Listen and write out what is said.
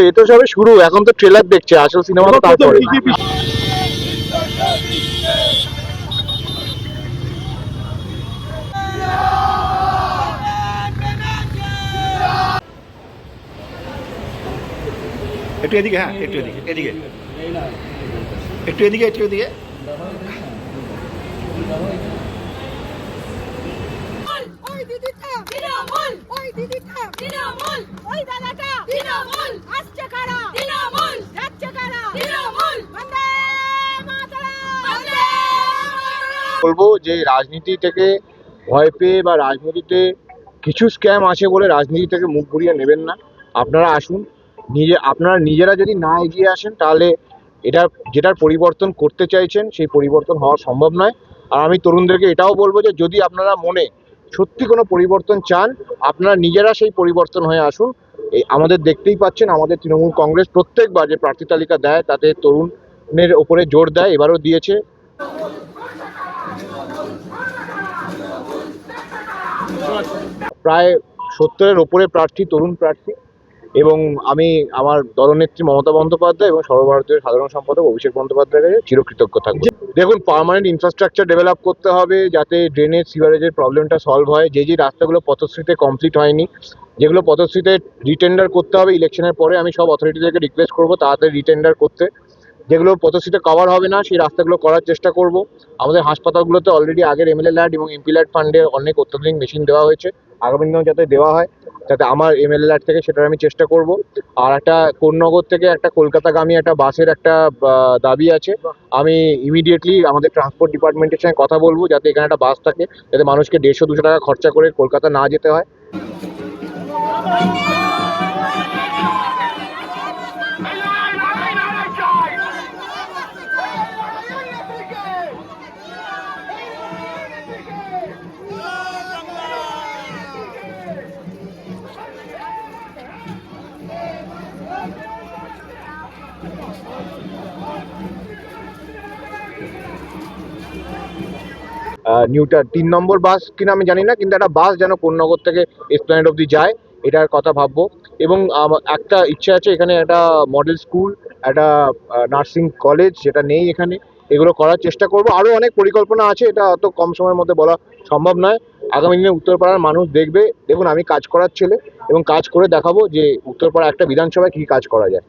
এ তো সবে শুরু, এখন তো ট্রেলার দেখছে, আসল সিনেমা তো তারপরে। একটু এদিকে, হ্যাঁ একটু এদিকে, এদিকে একটু এদিকে, একটু এদিকে। ওই দিদিটা তৃণমূল, ওই দিদিটা তৃণমূল, ওই দাদাটা তৃণমূল, আসছে কারা তৃণমূল, যাচ্ছে কারা তৃণমূল, বন্দে মাতরম, বন্দে মাতরম। বলবো যে রাজনীতি থেকে ভয় পেয়ে বা রাজনীতিতে কিছু স্ক্যাম আছে বলে রাজনীতি থেকে মুখ ঘুরিয়ে নেবেন না। আপনারা আসুন, আপনারা নিজেরা যদি না এগিয়ে আসেন তাহলে এটা যেটার পরিবর্তন করতে চাইছেন সেই পরিবর্তন হওয়া সম্ভব নয়। আর আমি তরুণদেরকে এটাও বলবো যে যদি আপনারা মনে সত্যি কোনো পরিবর্তন চান, আপনারা নিজেরা সেই পরিবর্তন হয়ে আসুন। এই আমাদের দেখতেই পাচ্ছেন, আমাদের তৃণমূল কংগ্রেস প্রত্যেকবার যে প্রার্থী তালিকা দেয় তাতে তরুণের ওপরে জোর দেয়, এবারও দিয়েছে। প্রায় 70-এর ওপরে প্রার্থী, তরুণ প্রার্থী। এবং আমি আমার দলনেত্রী মমতা বন্দ্যোপাধ্যায় এবং সর্বভারতীয় সাধারণ সম্পাদক অভিষেক বন্দ্যোপাধ্যায়ের কাছে চিরকৃতজ্ঞ থাকবো। দেখুন, পার্মানেন্ট ইনফ্রাস্ট্রাকচার ডেভেলপ করতে হবে যাতে ড্রেনেজ সিভারেজের প্রবলেমটা সলভ হয়। যে রাস্তাগুলো পথশ্রীতে কমপ্লিট হয়নি, যেগুলো পথশ্রীতে রিটেন্ডার করতে হবে ইলেকশনের পরে, আমি সব অথরিটিদেরকে রিকোয়েস্ট করবো তাড়াতাড়ি রিটেন্ডার করতে। যেগুলো পথশ্রীতে কভার হবে না সেই রাস্তাগুলো করার চেষ্টা করব। আমাদের হাসপাতালগুলোতে অলরেডি আগের এমএলএ ল্যাড এবং এমপি ল্যাড ফান্ডে অনেক অত্যাধুনিক মেশিন দেওয়া হয়েছে, আগামী দিনেও যাতে দেওয়া হয়, যাতে আমার এমএলএ ল্যাড থেকে সেটার আমি চেষ্টা করব। আর একটা কোন্নগর থেকে একটা কলকাতাগামী একটা বাসের একটা দাবি আছে। আমি ইমিডিয়েটলি আমাদের ট্রান্সপোর্ট ডিপার্টমেন্টের সঙ্গে কথা বলবো যাতে এখানে একটা বাস থাকে, যাতে মানুষকে 150-200 টাকা খরচা করে কলকাতা না যেতে হয়। নিউটা 3 নম্বর বাস কিনা আমি জানি না, কিন্তু একটা বাস যেন কোন্নগর থেকে এসপ্ল্যানেড অবধি যায় এটার কথা ভাববো। এবং একটা ইচ্ছা আছে এখানে একটা মডেল স্কুল, একটা নার্সিং কলেজ যেটা নেই এখানে, এগুলো করার চেষ্টা করব। আরও অনেক পরিকল্পনা আছে, এটা অত কম সময়ের মধ্যে বলা সম্ভব নয়। আগামী দিনে উত্তরপাড়ার মানুষ দেখবে। দেখুন, আমি কাজ করার ছেলে এবং কাজ করে দেখাবো যে উত্তরপাড়া একটা বিধানসভায় কী কাজ করা যায়।